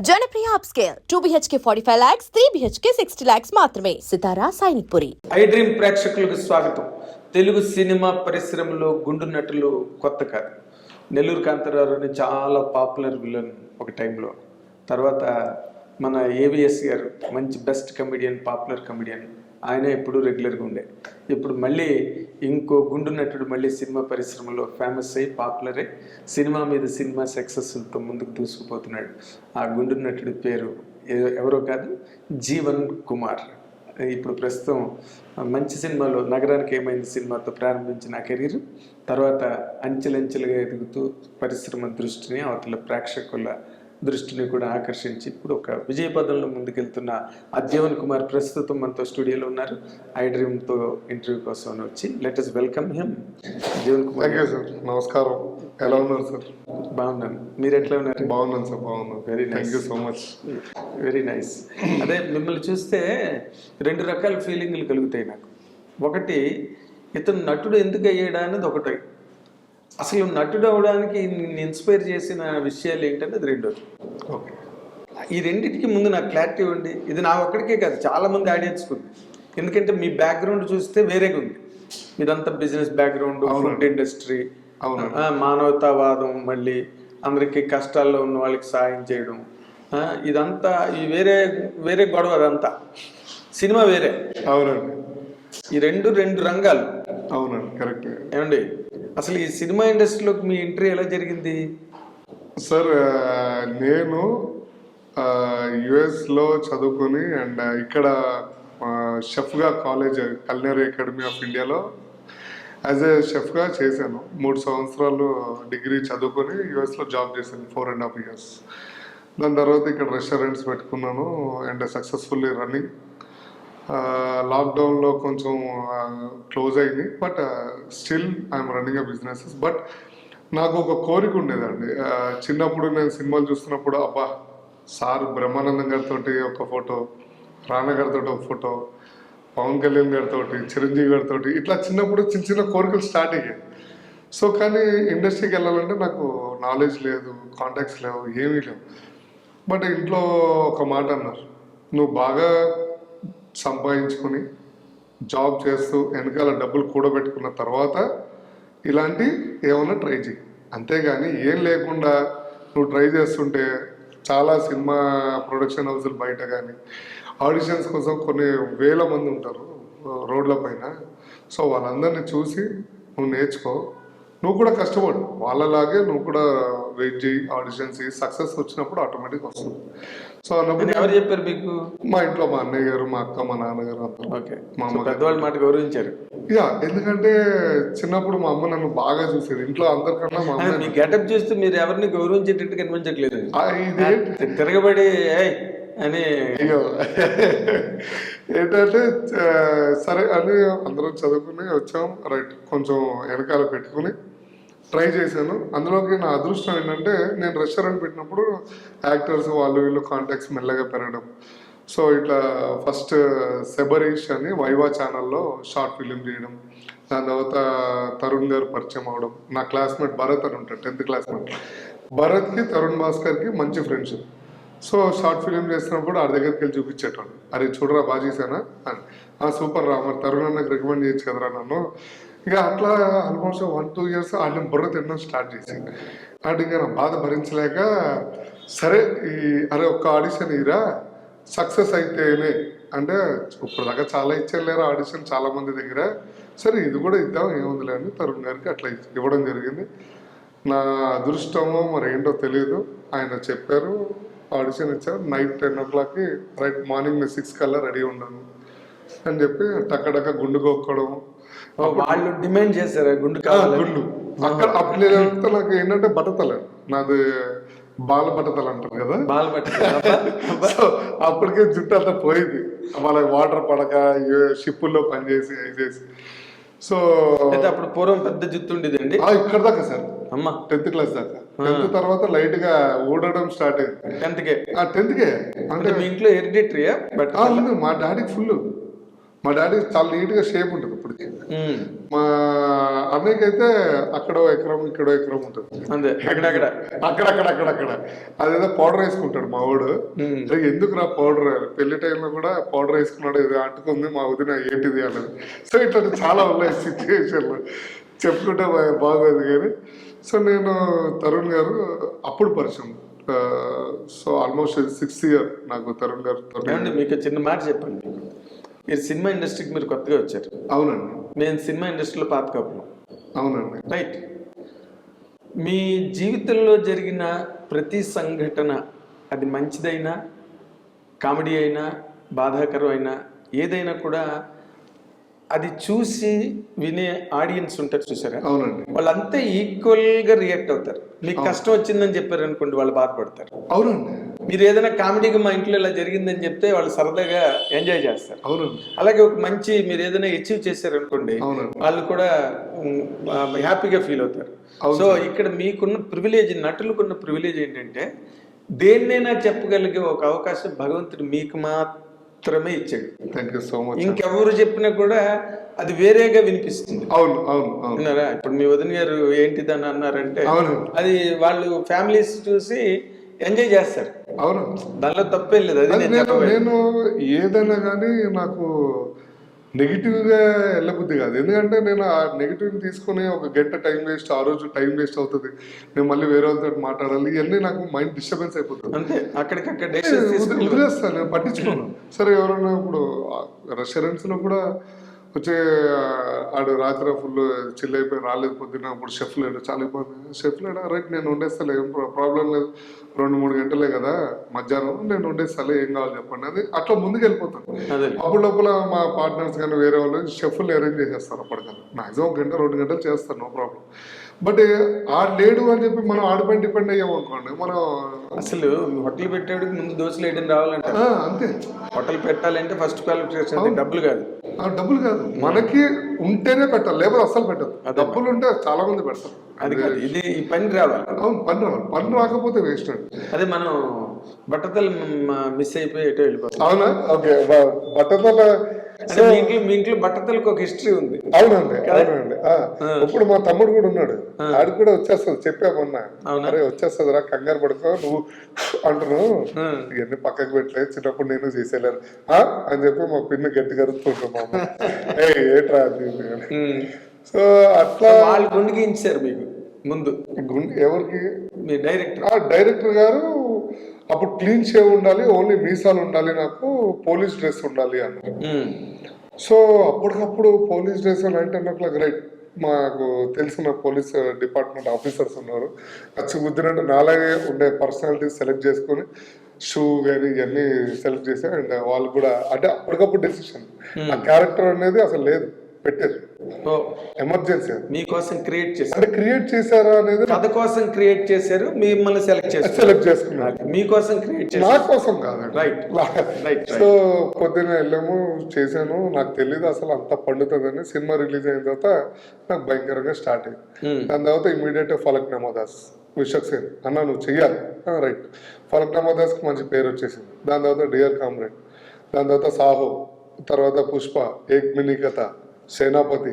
Janapriya upscale 2 BHK 45 lakhs, 3 BHK 60 lakhs మాత్రమే. సితారా Sainikpuri. I dream ప్రేక్షకులకు స్వాగతం. తెలుగు సినిమా పరిశ్రమలో గుండు నటులు కొత్త కాదు. నెల్లూరు కాంతారావు చాలా పాపులర్ విలన్ ఒక టైంలో. తర్వాత మన ఏవిఎస్ గారు మంచి బెస్ట్ కమెడియన్, పాపులర్ కమెడియన్. ఆయన ఎప్పుడు రెగ్యులర్గా ఉండే. ఇప్పుడు మళ్ళీ ఇంకో గుండు నటుడు మళ్ళీ సినిమా పరిశ్రమలో ఫేమస్ అయ్యి పాపులర్ అయ్యి సినిమా మీద సినిమా సక్సెస్తో ముందుకు దూసుకుపోతున్నాడు. ఆ గుండు నటుడి పేరు ఎవరో కాదు, జీవన్ కుమార్. ఇప్పుడు ప్రస్తుతం మంచి సినిమాలో నగరానికి ఏమైంది సినిమాతో ప్రారంభించిన ఆ కెరీర్ తర్వాత అంచెలంచెలుగా ఎదుగుతూ పరిశ్రమ దృష్టిని, అవతల ప్రేక్షకుల దృష్టిని కూడా ఆకర్షించి ఇప్పుడు ఒక విజయపదంలో ముందుకెళ్తున్న ఆ జీవన్ కుమార్ ప్రస్తుతం మనతో స్టూడియోలో ఉన్నారు. ఐ డ్రీమ్తో ఇంటర్వ్యూ కోసం వచ్చి let us welcome him. Jeevan Kumar sir, నమస్కారం. ఎలా ఉన్నారు సార్? బాగున్నాను, మీరు ఎట్లా ఉన్నారు? బాగున్నాను సార్, బాగున్నాను. Very nice, thank you so much. Very nice. అదే మిమ్మల్ని చూస్తే రెండు రకాల ఫీలింగ్లు కలుగుతాయి నాకు. ఒకటి, ఇతను నటుడు ఎందుకు అయ్యాడా అనేది ఒకటి. అసలు నటుడు అవడానికి ఇన్స్పైర్ చేసిన విషయాలు ఏంటంటే అది రెండోది. ఓకే, ఈ రెండింటికి ముందు నాకు క్లారిటీ ఉంది. ఇది నా ఒక్కడికే కాదు, చాలామంది ఆడియన్స్కి ఉంది. ఎందుకంటే మీ బ్యాక్గ్రౌండ్ చూస్తే వేరేగా ఉంది. మీదంతా బిజినెస్ బ్యాక్గ్రౌండ్, ఫుడ్ ఇండస్ట్రీ, మానవతావాదం, మళ్ళీ అందరికీ కష్టాల్లో ఉన్న వాళ్ళకి సాయం చేయడం, ఇదంతా ఈ వేరే వేరే గొడవ. అదంతా సినిమా వేరే. అవునండి, ఈ రెండు రంగాలు. అవునండి, కరెక్ట్. ఏమండి, అసలు ఈ సినిమా ఇండస్ట్రీలోకి మీ ఎంట్రీ ఎలా జరిగింది? సార్, నేను యుఎస్లో చదువుకొని అండ్ ఇక్కడ షెఫ్గా కాలేజ్ కల్నరీ అకాడమీ ఆఫ్ ఇండియాలో యాజ్ ఏ షెఫ్గా చేశాను. 3 సంవత్సరాలు డిగ్రీ చదువుకొని యుఎస్లో జాబ్ చేశాను, 4.5 years. దాని తర్వాత ఇక్కడ రెస్టారెంట్స్ పెట్టుకున్నాను అండ్ సక్సెస్ఫుల్లీ రన్నింగ్. లాక్డౌన్లో కొంచెం క్లోజ్ అయింది, but still I'm running a businesses. But నాకు ఒక కోరిక ఉండేదండి. చిన్నప్పుడు నేను సినిమాలు చూస్తున్నప్పుడు, అబ్బా సార్ బ్రహ్మానందం గారితో ఒక ఫోటో, రానా గారితో ఒక ఫోటో, పవన్ కళ్యాణ్ గారితో, చిరంజీవి గారితో, ఇట్లా చిన్నప్పుడు చిన్న చిన్న కోరికలు స్టార్ట్ అయ్యాయి. సో కానీ ఇండస్ట్రీకి వెళ్ళాలంటే నాకు నాలెడ్జ్ లేదు, కాంటాక్ట్స్ లేవు, ఏమీ లేవు. బట్ ఇంట్లో ఒక మాట అన్నారు, నువ్వు బాగా సంపాదించుకొని జాబ్ చేస్తూ వెనకాల డబ్బులు కూడబెట్టుకున్న తర్వాత ఇలాంటి ఏమన్నా ట్రై చేయి. అంతేగాని ఏం లేకుండా నువ్వు ట్రై చేస్తుంటే చాలా సినిమా ప్రొడక్షన్ హౌస్లు బయట కానీ ఆడిషన్స్ కోసం కొన్ని వేల మంది ఉంటారు రోడ్ల పైన. సో వాళ్ళందరినీ చూసి నువ్వు నేర్చుకో, నువ్వు కూడా కష్టపడు, వాళ్ళలాగే నువ్వు కూడా వెయిట్ చేయి, ఆడిషన్స్ సక్సెస్ వచ్చినప్పుడు ఆటోమేటిక్ వస్తుంది. సో అన్నప్పుడు ఎవరు చెప్పారు మీకు? మా ఇంట్లో మా అన్నయ్య గారు, మా అక్క, మా నాన్నగారు అంతా. ఓకే, మా అమ్మ పెద్దవాళ్ళ మాట గౌరవించారు. ఎందుకంటే చిన్నప్పుడు మా అమ్మ నన్ను బాగా చూసేది. ఇంట్లో అందరికన్నా మా అమ్మ. మీ గెటప్ చూస్తే మీరు ఎవరిని గౌరవించేటట్టు కనిపించట్లేదు. తిరగబడి అని అయ్యో ఏంటంటే సరే అని అందరం చదువుకుని వచ్చాం. రైట్, కొంచెం వెనకాల పెట్టుకుని ట్రై చేశాను. అందులోకి నా అదృష్టం ఏంటంటే నేను రెస్టారెంట్ పెట్టినప్పుడు యాక్టర్స్ వాళ్ళు వీళ్ళు కాంటాక్ట్స్ మెల్లగా పెరగడం. సో ఇట్లా ఫస్ట్ సెబరీష్ అని వైవా ఛానల్లో షార్ట్ ఫిలిం చేయడం. దాని తర్వాత తరుణ్ గారు పరిచయం అవడం. నా క్లాస్మేట్ భరత్ అని ఉంటాడు, 10th క్లాస్మేట్. భరత్కి తరుణ్ భాస్కర్కి మంచి ఫ్రెండ్షిప్. సో షార్ట్ ఫిలిం చేస్తున్నప్పుడు ఆ దగ్గరికి వెళ్ళి చూపించేటోడు, అరే చూడరా బాగా చేశానా అని. సూపర్ రా, మరి తరుణ్ అన్నకు రికమెండ్ చేయొచ్చు కదరా నన్ను. ఇక అట్లా ఆల్మోస్ట్ 1-2 years ఆయన బుర్ర తినడం స్టార్ట్ చేసింది. అంటే ఇంకా నా బాధ భరించలేక సరే అరే ఒక్క ఆడిషన్ ఇరా, సక్సెస్ అయితేనే అంటే ఇప్పుడు దాకా చాలా ఇచ్చేలేరు ఆడిషన్ చాలా మంది దగ్గర, సరే ఇది కూడా ఇద్దాం ఏముందిలే అని తరుణ్ గారికి అట్లా ఇవ్వడం జరిగింది. నా అదృష్టమో మరి ఏంటో తెలియదు, ఆయన చెప్పారు, ఆడిషన్ ఇచ్చారు. నైట్ 10 o'clockకి రైట్, మార్నింగ్ 6 కల్లా రెడీ ఉండను అని చెప్పి టక్కడక్క గుండు కొక్కడం. వాళ్ళు డిమాండ్ చేశారు గుండు గుండు అక్కడ. అప్పుడు నాకు ఏంటంటే బట్టతల, నాది బాల బట్టతలు అంటారు కదా, బాల్ సో అప్పటికే జుట్టు అంతా పోయింది. వాళ్ళకి వాటర్ పడక షిప్పుల్లో పనిచేసి చేసి. సో అప్పుడు పూర్వం పెద్ద జుట్టు ఉండేదండి ఇక్కడ దాకా సార్, అమ్మ 10th క్లాస్ దాకా. 10th తర్వాత లైట్ గా ఊడడం స్టార్ట్ అయింది. 10th కే అంటే మీ ఇంట్లో హెరిడిటరీయా? మా డాడీకి ఫుల్, మా డాడీ చాలా నీట్ గా షేప్ ఉంటుంది. ఇప్పుడు మా అన్నయ్యకి అయితే అక్కడో ఎకరం ఇక్కడో ఎకరం ఉంటుంది. అంతే అక్కడక్కడ అక్కడక్కడ అదేదో పౌడర్ వేసుకుంటాడు మా వాడు. ఎందుకు రా పౌడర్, పెళ్లి టైంలో కూడా పౌడర్ వేసుకున్నాడు, ఇది అంటుకుంది మా వదిన ఏంటిది అన్నది. సో ఇట్లా చాలా ఉన్నాయి సిచ్యువేషన్లు, చెప్పుకుంటే బాగోదు కానీ. సో నేను తరుణ్ గారు అప్పుడు పరిచయం. సో ఆల్మోస్ట్ 6 years నాకు తరుణ్ గారు. మీకు చిన్న మాట చెప్పండి, మీరు సినిమా ఇండస్ట్రీకి మీరు కొత్తగా వచ్చారు. అవునండి. మేము సినిమా ఇండస్ట్రీలో పాత కప్పులు. అవునండి. రైట్. మీ జీవితంలో జరిగిన ప్రతి సంఘటన, అది మంచిదైనా కామెడీ అయినా బాధాకరం అయినా ఏదైనా కూడా అది చూసి వినే ఆడియన్స్ ఉంటారు చూసారా, అవునండి, వాళ్ళంతా ఈక్వల్గా రియాక్ట్ అవుతారు. మీకు కష్టం వచ్చిందని చెప్పారు అనుకోండి, వాళ్ళు బాధపడతారు. అవునండి. మీరు ఏదైనా కామెడీగా మా ఇంట్లో ఇలా జరిగిందని చెప్తే వాళ్ళు సరదాగా ఎంజాయ్ చేస్తారు. అవునండి. అలాగే ఒక మంచి మీరు ఏదైనా అచీవ్ చేశారు అనుకోండి, వాళ్ళు కూడా హ్యాపీగా ఫీల్ అవుతారు. సో ఇక్కడ మీకున్న ప్రివిలేజ్, నటులకున్న ప్రివిలేజ్ ఏంటంటే దేన్నైనా చెప్పగలిగే ఒక అవకాశం భగవంతుడు మీకు మాత్రమే ఇచ్చాడు. Thank you so much. ఇంకెవరు చెప్పినా కూడా అది వేరేగా వినిపిస్తుంది. అవును అవును అవునారా? ఇప్పుడు మీ వదిన గారు ఏంటిదని అన్నారంటే అవును, అది వాళ్ళు ఫ్యామిలీస్ చూసి ఎంజాయ్ చేస్తారు. అవును, దానిలో తప్పేం లేదు. అది నేను ఏదైనా కానీ నాకు నెగిటివ్గా వెళ్ళబుద్ధి కాదు. ఎందుకంటే నేను ఆ నెగిటివ్ తీసుకుని ఒక గంట టైం వేస్ట్, ఆ రోజు టైం వేస్ట్ అవుతుంది, నేను మళ్ళీ వేరే వాళ్ళతో మాట్లాడాలి, ఇవన్నీ నాకు మైండ్ డిస్టర్బెన్స్ అయిపోతుంది. అంతే, అక్కడికక్కడ వదిలేస్తాను, నేను పట్టించుకోను. సరే ఎవరైనా ఇప్పుడు రెస్టారెంట్స్లో కూడా వచ్చే ఆడు రాత్రి ఫుల్ చిల్ అయిపోయి రాలేదు, పొద్దున్న అప్పుడు షెఫ్ లేడు, చాలా ఇబ్బంది. షెఫ్ లేడా, రైట్ నేను వండేస్తాను, ఏం ప్రాబ్లం లేదు, 2-3 గంటలే కదా మధ్యాహ్నం, నేను వండేస్తాను, ఏం కావాలి చెప్పండి, అది అట్లా ముందుకు వెళ్ళిపోతాను. అప్పుడు లోపల మా పార్ట్నర్స్ కానీ వేరే వాళ్ళు షెఫ్లు అరేంజ్ చేసేస్తారు. అప్పటికల్లా మాక్సిమం 1-2 గంటలు చేస్తాను, నో ప్రాబ్లం. బట్ ఆడు లేడు అని చెప్పి మనం ఆడిపైన డిపెండ్ అయ్యామనుకోండి, మనం అసలు హోటల్ పెట్టేవాడికి ముందు దోశలు వేయడం రావాలంటే అంతే. హోటల్ పెట్టాలంటే ఫస్ట్ క్వాలిఫికేషన్ డబ్బులు కాదు, డబ్బులు కాదు, మనకి ఉంటేనే పెట్టాలి, లేకపోతే అస్సలు పెట్టదు. డబ్బులు ఉంటే చాలా మంది పెడతారు. అది కాదు, ఇది ఈ పని రావాలి. అవును, పని రాకపోతే వేస్ట్ అండి. అదే మనం బట్టతలు మిస్ అయిపోయి ఎటో వెళ్ళిపోతాం. అవునా? ఓకే, బట్టతల మీ ఇంట్లో బట్టతలకు ఒక హిస్టరీ ఉంది. అవునండి, అవునండి. ఇప్పుడు మా తమ్ముడు కూడా ఉన్నాడు, ఆడు కూడా వచ్చేస్తుంది, చెప్పామన్నా, అరే వచ్చేస్తుంది రా, కంగారు పడుకో నువ్వు అంటున్నావు, ఇవన్నీ పక్కకు పెట్టలేదు, చిన్నప్పుడు నేను చేసేలేను అని చెప్పి మా పిన్ని గట్టి కరుస్తుంటాం. ఏట్రా సో అట్లా వాళ్ళు గుండెకించారు మీకు ముందు. ఎవరికి? మీ డైరెక్టర్. డైరెక్టర్ గారు అప్పుడు క్లీన్ షేవ్ ఉండాలి, ఓన్లీ మీసాలు ఉండాలి, నాకు పోలీస్ డ్రెస్ ఉండాలి అన్నారు. సో అప్పటికప్పుడు పోలీస్ డ్రెస్ 9-10 o'clock రైట్, మాకు తెలిసిన పోలీస్ డిపార్ట్మెంట్ ఆఫీసర్స్ ఉన్నారు, వచ్చి ముద్దునంటే నాలాగే ఉండే పర్సనాలిటీస్ సెలెక్ట్ చేసుకొని షూ కానీ ఇవన్నీ సెలెక్ట్ చేశారు. అండ్ వాళ్ళు కూడా అంటే అప్పటికప్పుడు డెసిషన్, ఆ క్యారెక్టర్ అనేది అసలు లేదు, పెట్టారు ఎమర్జెన్సీ. మీకోసం క్రియేట్ చేశారు, అంటే క్రియేట్ చేశారా అనేది కథ కోసం క్రియేట్ చేశారు, మిమ్మల్ని సెలెక్ట్ చేసుకున్నారు. మీకోసం క్రియేట్ చేశారు, నా కోసం కాదు. రైట్. సో పొద్దున్న వెళ్ళాము, చేశాను, నాకు తెలియదు అసలు అంత పండుతుందని. సినిమా రిలీజ్ అయిన తర్వాత నాకు భయంకరంగా స్టార్ట్ అయింది. దాని తర్వాత ఇమీడియట్ ఫలక్నామా దాస్, విశ్వక్సేన్ అన్న నువ్వు చెయ్యాలి, రైట్. ఫలక్నామా దాస్కి మంచి పేరు వచ్చేసింది. దాని తర్వాత డియర్ కామ్రేడ్, దాని తర్వాత సాహో, తర్వాత పుష్ప, ఏక్ మినీ కథ, సేనాపతి.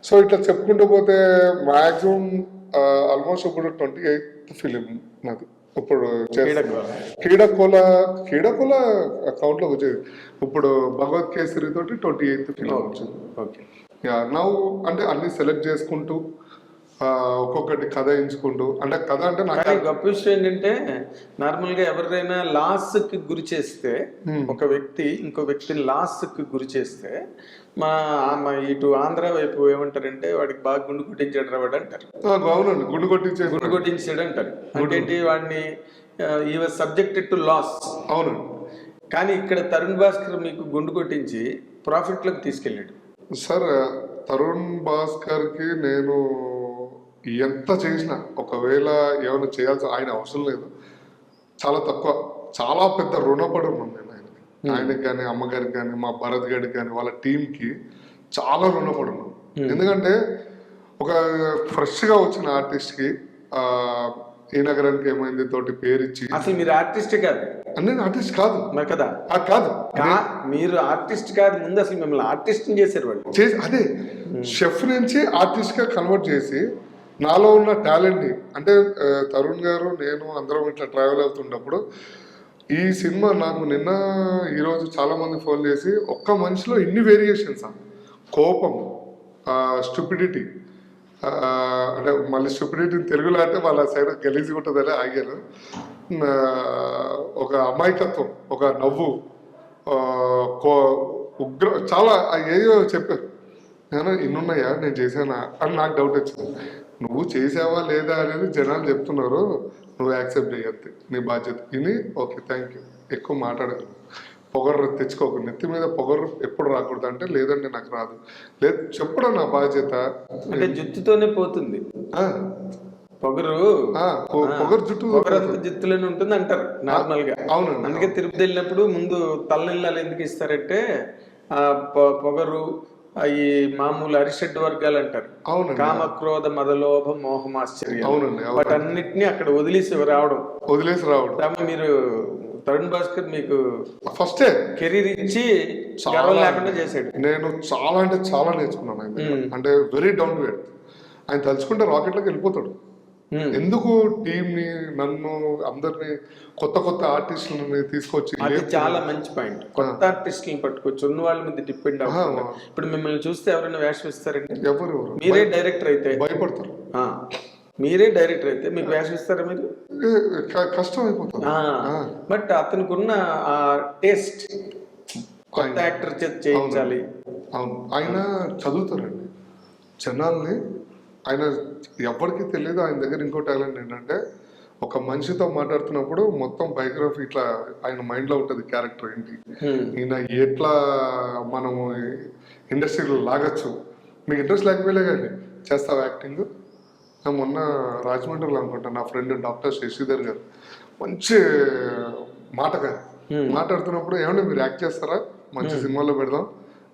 సో ఇట్లా చెప్పుకుంటూ పోతే మ్యాక్సిమం ఆల్మోస్ట్ ఇప్పుడు 28th ఫిలిం నాది. ఇప్పుడు కీడకోల అకౌంట్లోకి వచ్చేది. ఇప్పుడు భగవత్ కేసరి తోటి 28th ఫిలిం వచ్చింది. నవ్వు అంటే అన్ని సెలెక్ట్ చేసుకుంటూ ఒక్కొక్కటి కథ ఎంచుకుంటూ, అంటే కథ అంటే నాకు గొప్ప విషయం ఏంటంటే నార్మల్గా ఎవరైనా లాస్కి గురి చేస్తే, ఒక వ్యక్తి ఇంకో వ్యక్తిని లాస్కి గురి చేస్తే మా ఇటు ఆంధ్ర వైపు ఏమంటారంటే వాడికి బాగా గుండు కొట్టించాడు రావాడు అంటారు. అవునండి, గుండు కొట్టించాడు అంటారు. అంటే వాడిని ఈ వాజ్ సబ్జెక్టెడ్ టు లాస్. అవును. కానీ ఇక్కడ తరుణ్ భాస్కర్ మీకు గుండు కొట్టించి ప్రాఫిట్లోకి తీసుకెళ్ళాడు. సార్ తరుణ్ భాస్కర్కి నేను ఎంత చేసినా, ఒకవేళ ఏమైనా చేయాల్సి ఆయన అవసరం లేదు, చాలా తక్కువ, చాలా పెద్ద రుణపడి ఉన్నాను నేను ఆయనకి కానీ, అమ్మగారికి కానీ, మా భరత్ గారికి కానీ, వాళ్ళ టీంకి చాలా రుణపడి ఉన్నాను. ఎందుకంటే ఒక ఫ్రెష్గా వచ్చిన ఆర్టిస్ట్కి ఈ నగరానికి ఏమైంది తోటి పేరు ఇచ్చి, అసలు మీరు ఆర్టిస్ట్ కాదు, నేను ఆర్టిస్ట్ కాదు. మరి కదా కాదు మీరు ఆర్టిస్ట్ కాదు, ముందు అసలు మిమ్మల్ని ఆర్టిస్ట్ చేశారు వాళ్ళు. అదే షెఫ్ నుంచి ఆర్టిస్ట్ గా కన్వర్ట్ చేసి నాలో ఉన్న టాలెంట్ని, అంటే తరుణ్ గారు నేను అందరం ఇట్లా ట్రావెల్ అవుతున్నప్పుడు ఈ సినిమా నాకు నిన్న ఈరోజు చాలా మంది ఫోన్ చేసి ఒక్క మనిషిలో ఇన్ని వేరియేషన్స్, కోపం, స్టూపిడిటీ, అంటే మళ్ళీ స్టూపిడిటీని తెలుగులో అంటే వాళ్ళ సైడ్ గలీజీ ఉంటుందని ఆగారు, ఒక అమాయకత్వం, ఒక నవ్వు, ఉగ్ర, చాలా ఏదో చెప్పారు. నేను ఇన్నున్నాయా నేను చేశానా అని నాకు డౌట్ వచ్చింది. నువ్వు చేసావా లేదా అనేది జనాలు చెప్తున్నారు, నువ్వు యాక్సెప్ట్ చేయద్దు, నీ బాధ్యత ఇది. Okay thank you. ఎక్కువ మాట్లాడదు, పొగరు తెచ్చుకోకు, నెత్తి మీద పొగరు ఎప్పుడు రాకూడదు అంటే లేదండి నాకు రాదు, లేదు చెప్పడం నా బాధ్యత. అంటే జుట్టుతోనే పోతుంది పొగరు, పొగరు జుట్టులోనే ఉంటుంది అంటారు నార్మల్ గా. అవునండి. అందుకే తిరుపతి వెళ్ళినప్పుడు ముందు తలనీళ్ళాలు ఎందుకు ఇస్తారంటే పొగరు, ఈ మామూలు అరిషడ్ వర్గాలు అంటారు, కామ క్రోధ మదలోభ మోహమాశ్చర్యం, అవునండి, వాటన్నిటిని అక్కడ వదిలేసి రావడం. మీరు తరుణ్ భాస్కర్ మీకు ఫస్ట్ కెరీర్ ఇచ్చి గర్వం లేకుండా చేశాడు. నేను చాలా అంటే చాలా నేర్చుకున్నాను ఆయన, అంటే వెరీ డౌన్ టు ఎర్త్. ఆయన తలుచుకుంటే రాకెట్లోకి వెళ్ళిపోతాడు. ఎందుకు టీం ని, నన్ను, అందరిని, కొత్త కొత్త ఆర్టిస్టులని తీసుకొచ్చి, అది చాలా మంచి పాయింట్. కొత్త ఆర్టిస్టులను పట్టుకోవచ్చు, ఉన్న వాళ్ళ మీద డిపెండ్ అవ్వకుండా. ఇప్పుడు మిమ్మల్ని చూస్తే ఎవరైనా వేషం ఇస్తారండి? ఎవరు? మీరే డైరెక్టర్ అయితే భయపడతారు. మీరే డైరెక్టర్ అయితే మీకు వేషం ఇస్తారా? మీరు కష్టం అయిపోతుంది. బట్ అతనికి ఉన్న ఆ టేస్ట్ కొత్త యాక్టర్ చేయించాలి. అవును, ఆయన చదువుతారండి జనాల్ని. ఆయన ఎవరికి తెలియదు ఆయన దగ్గర ఇంకో టాలెంట్ ఏంటంటే, ఒక మనిషితో మాట్లాడుతున్నప్పుడు మొత్తం బయోగ్రఫీ ఇట్లా ఆయన మైండ్ లో ఉంటుంది, క్యారెక్టర్ ఏంటి, ఈయన ఎట్లా మనము ఇండస్ట్రీలో లాగచ్చు. మీకు ఇంట్రెస్ట్ లేకపోయలే కానీ చేస్తావు యాక్టింగ్. మొన్న రాజమండ్రిలో అనుకుంటా నా ఫ్రెండ్ డాక్టర్ శశిధర్ గారు మంచి మాటగా మాట్లాడుతున్నప్పుడు, ఏమంటే మీరు యాక్ట్ చేస్తారా, మంచి సినిమాలో పెడదాం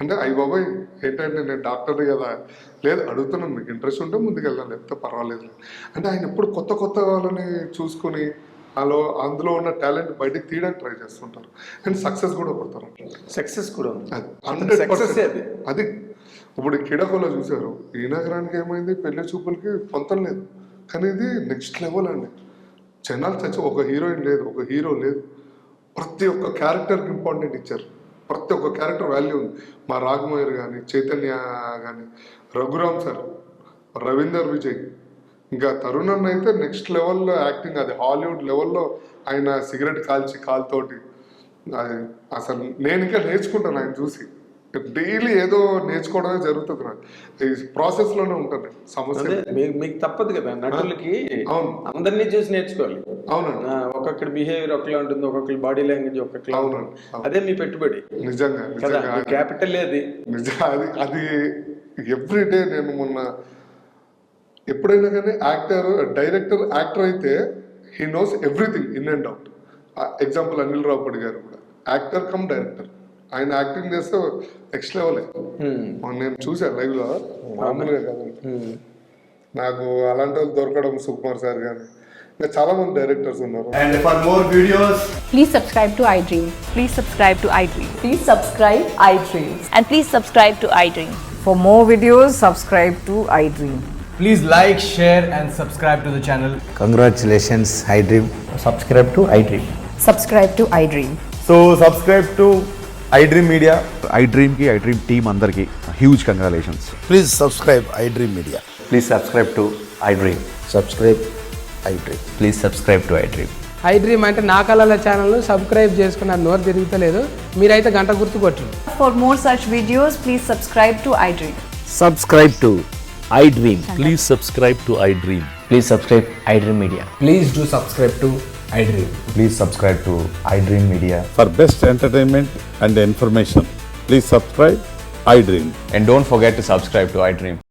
అంటే, అయ్యి బాబాయ్ ఏంటంటే నేను డాక్టర్ని కదా, లేదు అడుగుతున్నాను, మీకు ఇంట్రెస్ట్ ఉంటే ముందుకు వెళ్దాం, లేకపోతే పర్వాలేదు అంటే. ఆయన ఎప్పుడు కొత్త కొత్త వాళ్ళని చూసుకుని అందులో ఉన్న టాలెంట్ బయటకు తీయడానికి ట్రై చేస్తుంటారు, అండ్ సక్సెస్ కూడా కొడతారు. సక్సెస్ కూడా 100%. అది ఇప్పుడు కిడకోలో చూసారు, ఈ నగరానికి ఏమైంది, పెళ్లి చూపులకి పొంతం లేదు, కానీ ఇది నెక్స్ట్ లెవెల్ అండి. జనాలు చచ్చి ఒక హీరోయిన్ లేదు, ఒక హీరో లేదు, ప్రతి ఒక్క క్యారెక్టర్కి ఇంపార్టెంట్ ఇచ్చారు, ప్రతి ఒక్క క్యారెక్టర్ వాల్యూ ఉంది. మా రాఘమయ్యర్ కానీ, చైతన్య కానీ, రఘురామ్ సార్, రవీందర్ విజయ్, ఇంకా తరుణ్ అన్న అయితే నెక్స్ట్ లెవెల్లో యాక్టింగ్, అది హాలీవుడ్ లెవెల్లో. ఆయన సిగరెట్ కాల్చి కాలుతోటి, అది అసలు నేను ఇంకా నేర్చుకుంటాను ఆయన చూసి. డైలీ ఏదో నేర్చుకోవడమే జరుగుతుంది నాకు, ఈ ప్రాసెస్ లోనే ఉంటుంది సమస్య. మీకు తప్పదు కదా నటులకి, అవును, అందరినీ చూసి నేర్చుకోవాలి. అవునండి, ఒక్కొక్కటి బిహేవియర్ ఒకలా ఉంటుంది, ఒక్కొక్కరి బాడీ లాంగ్వేజ్ ఒక్కొక్కలా. అవునండి, అదే మీ పెట్టుబడి. నిజంగా క్యాపిటల్ అది. అది ఎవ్రీడే. నేను మొన్న ఎప్పుడైనా కానీ డైరెక్టర్ యాక్టర్ అయితే he knows everything in and out. Example Anil Ravipudi గారు కూడా యాక్టర్ కమ్ డైరెక్టర్. ఆయన యాక్టింగ్ చేస్తే నెక్స్ట్ లెవెల్. నేను చూసాను లైవ్ లో, మామూలుగా కదండి. నాకు అలాంటి వాళ్ళు దొరకడం, సుకుమార్ సార్ కానీ, ఇంకా చాలా మంది డైరెక్టర్స్ ఉన్నారు. And for more videos, please subscribe to iDream. Please subscribe to iDream. Please subscribe iDream. And please subscribe to iDream. For more videos, subscribe to iDream. please like, share and subscribe to the channel. Congratulations, iDream. Subscribe to iDream. Subscribe to iDream. So subscribe to iDream Media. iDream ki iDream team andarki huge congratulations. Please subscribe iDream Media. Please subscribe to iDream. Subscribe iDream. Please subscribe to iDream. iDream అంటే నా కళల ఛానల్ను subscribe చేసుకున్న నోరు తిరుగుతలేదు, మీరైతే గంట గుర్తు కొట్టండి. For more such videos, please subscribe to iDream. Subscribe to iDream. Please subscribe to iDream. Please subscribe iDream Media. Please do subscribe to iDream. Please subscribe to iDream Media. For best entertainment and information, please subscribe iDream. And don't forget to subscribe to iDream.